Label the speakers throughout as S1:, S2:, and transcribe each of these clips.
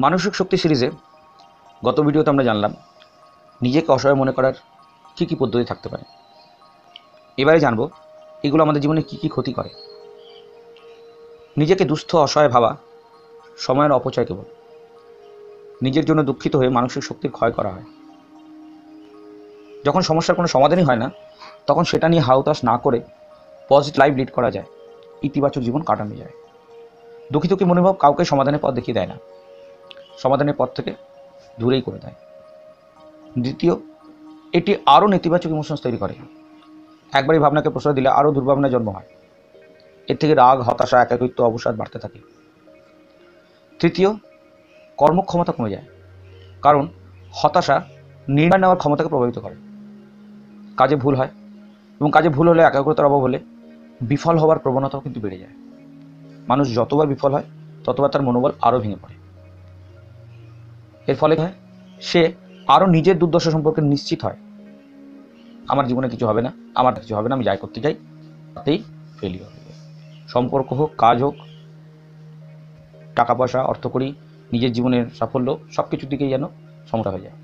S1: মানসিক শক্তি সিরিজে গত ভিডিওতে আমরা জানলাম নিজেকে অসহায় মনে করার কী কী পদ্ধতি থাকতে পারে। এবারে জানব এগুলো আমাদের জীবনে কী কী ক্ষতি করে। নিজেকে দুস্থ অসহায় ভাবা সময়ের অপচয় কেবল। নিজের জন্য দুঃখিত হয়ে মানসিক শক্তির ক্ষয় করা হয়। যখন সমস্যার কোনো সমাধানই হয় না তখন সেটা নিয়ে হাউতাশ না করে পজিটিভ লাইফ লিড করা যায়, ইতিবাচক জীবন কাটানো যায়। দুঃখিত মনোভাব কাউকে সমাধানের পথ দেখিয়ে দেয় না, সমাধানের পথ থেকে দূরেই করে দেয়। দ্বিতীয়, এটি আরও নেতিবাচক ইমোশনস তৈরি করে। একবারই ভাবনাকে প্রশ্রয় দিলে আরও দুর্ভাবনার জন্ম হয়। এর থেকে রাগ, হতাশা, একাকিত্ব, অবসাদ বাড়তে থাকে। তৃতীয়, কর্মক্ষমতা কমে যায়, কারণ হতাশা নির্ণয় নেওয়ার ক্ষমতাকে প্রভাবিত করে। কাজে ভুল হয় এবং কাজে ভুল হলে, একাগ্রতার অভাব হলে বিফল হওয়ার প্রবণতাও কিন্তু বেড়ে যায়। মানুষ যতবার বিফল হয় ততবার তার মনোবল আরও ভেঙে পড়ে। এর ফলে হয় সে আরও নিজের দুর্দশা সম্পর্কে নিশ্চিত হয়। আমার জীবনে কিছু হবে না, আমার কিছু হবে না, আমি যাই করতে যাই তাতেই ফেলিওর হবে। সম্পর্ক হোক, কাজ হোক, টাকা পয়সা, অর্থকড়ি, নিজের জীবনের সাফল্য, সব কিছুর দিকেই যেন সমস্যা হয়ে যায়।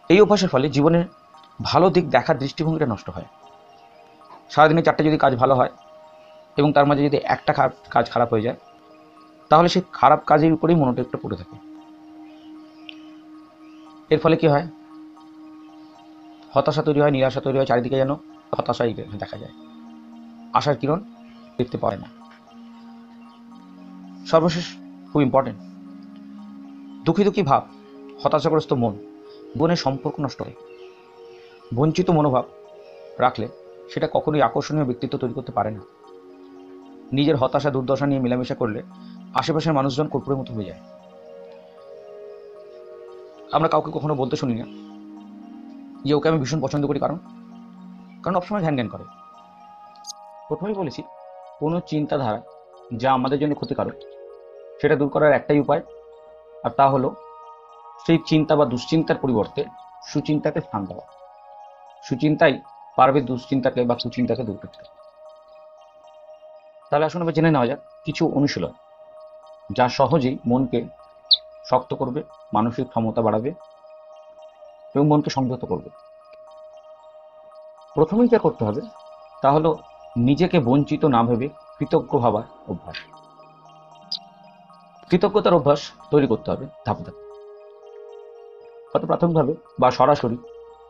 S1: এই অভ্যাসের ফলে জীবনের ভালো দিক দেখার দৃষ্টিভঙ্গিটা নষ্ট হয়। সারাদিনে 4টে যদি কাজ ভালো হয় এবং তার মাঝে যদি একটা কাজ খারাপ হয়ে যায়, তাহলে সেই খারাপ কাজের উপরেই মনোযোগটা পড়ে থাকে। এর ফলে কি হয়? হতাশা তৈরি হয়, নিরাশা তৈরি হয়, চারিদিকে যেন হতাশাই দেখা যায়, আশার কিরণ দেখতে পারে না। সর্বশেষ, খুব ইম্পর্টেন্ট, দুঃখী ভাব, হতাশাগ্রস্ত মন জীবনের সম্পর্ক নষ্ট হয়। বঞ্চিত মনোভাব রাখলে সেটা কখনোই আকর্ষণীয় ব্যক্তিত্ব তৈরি করতে পারে না। নিজের হতাশা, দুর্দশা নিয়ে মেলামেশা করলে আশেপাশের মানুষজন কর্পূরের মতো হয়ে যায়। আমরা কাউকে কখনো বলতে শুনি না যে ওকে আমি ভীষণ পছন্দ করি, কারণ সবসময় ঘ্যান করে। প্রথমেই বলেছি, কোনো চিন্তাধারা যা আমাদের জন্য ক্ষতিকারক সেটা দূর করার একটাই উপায়, আর তা হলো সেই চিন্তা বা দুশ্চিন্তার পরিবর্তে সুচিন্তাকে স্থান দেওয়া। সুচিন্তাই পারবে দুশ্চিন্তাকে বা কুচিন্তাকে দূর করতে। তাহলে আসুন এবার জেনে নেওয়া যাক কিছু অনুশীলন যা সহজেই মনকে শক্ত করবে, মানসিক ক্ষমতা বাড়াবে এবং মনকে সংযত করবে। প্রথমেই যা করতে হবে তা হলো নিজেকে বঞ্চিত না ভেবে কৃতজ্ঞ ভাবার অভ্যাস। কৃতজ্ঞতার অভ্যাস তৈরি করতে হবে ধাপে ধাপে। হয়তো প্রাথমিকভাবে বা সরাসরি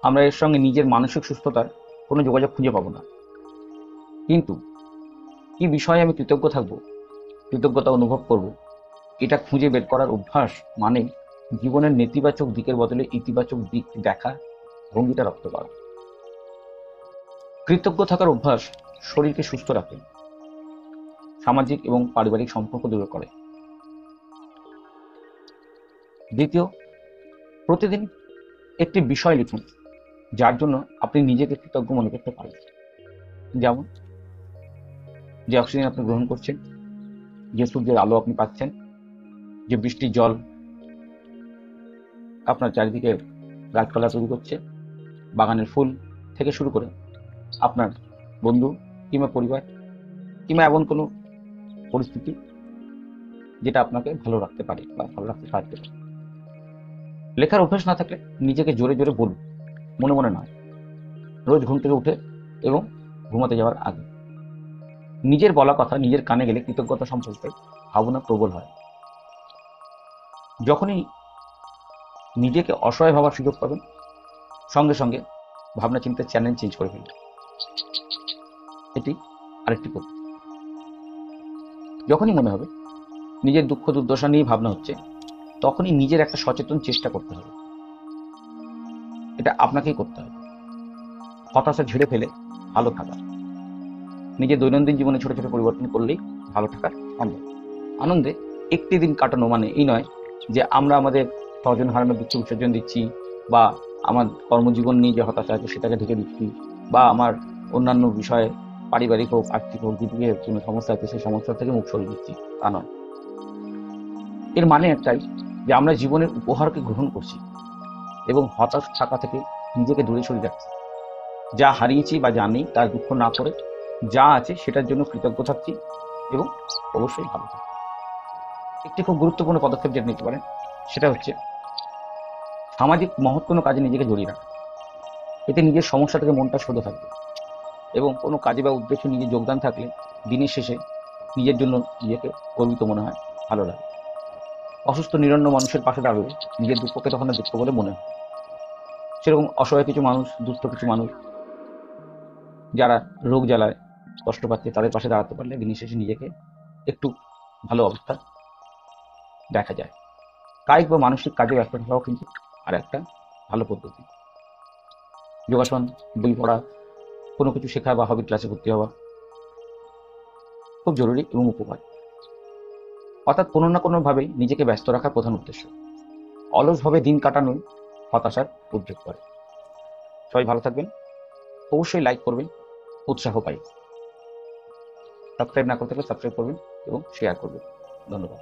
S1: আমরা এর সঙ্গে নিজের মানসিক সুস্থতার কোনো যোগাযোগ খুঁজে পাবো না, কিন্তু কি বিষয়ে আমি কৃতজ্ঞ থাকবো, কৃতজ্ঞতা অনুভব করব, এটা খুঁজে বের করার অভ্যাস মানে জীবনের নেতিবাচক দিকের বদলে ইতিবাচক দিক দেখা, ভঙ্গিটা রপ্ত করা। কৃতজ্ঞ থাকার অভ্যাস শরীরকে সুস্থ রাখে, সামাজিক এবং পারিবারিক সম্পর্ক দৃঢ় করে। দ্বিতীয়, প্রতিদিন একটি বিষয় লিখুন যার জন্য আপনি নিজেকে কৃতজ্ঞ মনে করতে পারেন। যেমন, যে অক্সিজেন আপনি গ্রহণ করছেন, যে সূর্যের আলো আপনি পাচ্ছেন, যে বৃষ্টির জল আপনার চারিদিকে গাছপালা তৈরি করছে, বাগানের ফুল থেকে শুরু করে আপনার বন্ধু কিংবা পরিবার কিংবা এমন কোনো পরিস্থিতি যেটা আপনাকে ভালো রাখতে পারে বা ভালো রাখতে সাহায্য করে। লেখার অভ্যাস না থাকলে নিজেকে জোরে জোরে বলুন, মনে মনে নয়। রোজ ঘুম থেকে উঠে এবং ঘুমাতে যাওয়ার আগে নিজের বলা কথা নিজের কানে গেলে কৃতজ্ঞতা সম্পর্কে ভাবনা প্রবল হয়। যখনই নিজেকে অসহায় ভাবার সুযোগ পাবেন, সঙ্গে সঙ্গে ভাবনা চিন্তার চ্যানেল চেঞ্জ করে ফেলবেন। এটি আরেকটি পদ্ধতি। যখনই মনে হবে নিজের দুঃখ দুর্দশা নিয়ে ভাবনা হচ্ছে, তখনই নিজের একটা সচেতন চেষ্টা করতে হবে। এটা আপনাকেই করতে হবে। হতাশা ঝেড়ে ফেলে ভালো থাকা, নিজের দৈনন্দিন জীবনে ছোট ছোট পরিবর্তন করলেই ভালো থাকার সম্ভব। আনন্দে একটি দিন কাটানো মানে এই নয় যে আমরা আমাদের স্বজন হারানোর দুঃখ বিসর্জন দিচ্ছি, বা আমার কর্মজীবন নিয়ে যে হতাশা আছে সেটাকে ঢেকে দিচ্ছি, বা আমার অন্যান্য বিষয়ে পারিবারিক হোক, আর্থিক হোক, যেদিকে কোনো সমস্যা আছে সেই সমস্যা থেকে মুখ সরিয়ে দিচ্ছি, তা নয়। এর মানে একটাই যে আমরা জীবনের উপহারকে গ্রহণ করছি এবং হতাশ থাকা থেকে নিজেকে দূরে সরিয়ে রাখছি। যা হারিয়েছি বা যা নেই তার দুঃখ না করে যা আছে সেটার জন্য কৃতজ্ঞ থাকছি এবং অবশ্যই ভালো থাকবেন। একটি খুব গুরুত্বপূর্ণ পদক্ষেপ যেটা নিতে পারেন সেটা হচ্ছে সামাজিক মহৎ কোনো কাজে নিজেকে জড়িয়ে রাখা। এতে নিজের সমস্যা থেকে মনটা শোধ থাকবে এবং কোনো কাজে বা উদ্দেশ্যে নিজের যোগদান থাকলে দিনের শেষে নিজের জন্য নিজেকে গর্বিত মনে হয়, ভালো লাগে। অসুস্থ নিরন্ন মানুষের পাশে দাঁড়ালে নিজের দুঃখকে তখন আর দুঃখ বলে মনে হয়। সেরকম অসহায় কিছু মানুষ, দুস্থ কিছু মানুষ যারা রোগ জ্বালায় কষ্ট পাচ্ছে, তাদের পাশে দাঁড়াতে পারলে দিনের শেষে নিজেকে একটু ভালো অবস্থা দেখা যায়। কায়িক বা মানসিক কাজে ব্যস্ত থাকাও কিন্তু আর একটা ভালো পদ্ধতি। যোগাসন, বই পড়া, কোনো কিছু শেখা বা হবির ক্লাসে ভর্তি হওয়া খুব জরুরি এবং উপকার। অর্থাৎ কোনো না কোনোভাবেই নিজেকে ব্যস্ত রাখা প্রধান উদ্দেশ্য। অলসভাবে দিন কাটানোই হতাশার উদ্রেক করে। সবাই ভালো থাকবেন, অবশ্যই লাইক করবেন, উৎসাহ পাই। সাবস্ক্রাইব না করতে থাকলে সাবস্ক্রাইব করবেন এবং শেয়ার করবেন। ধন্যবাদ।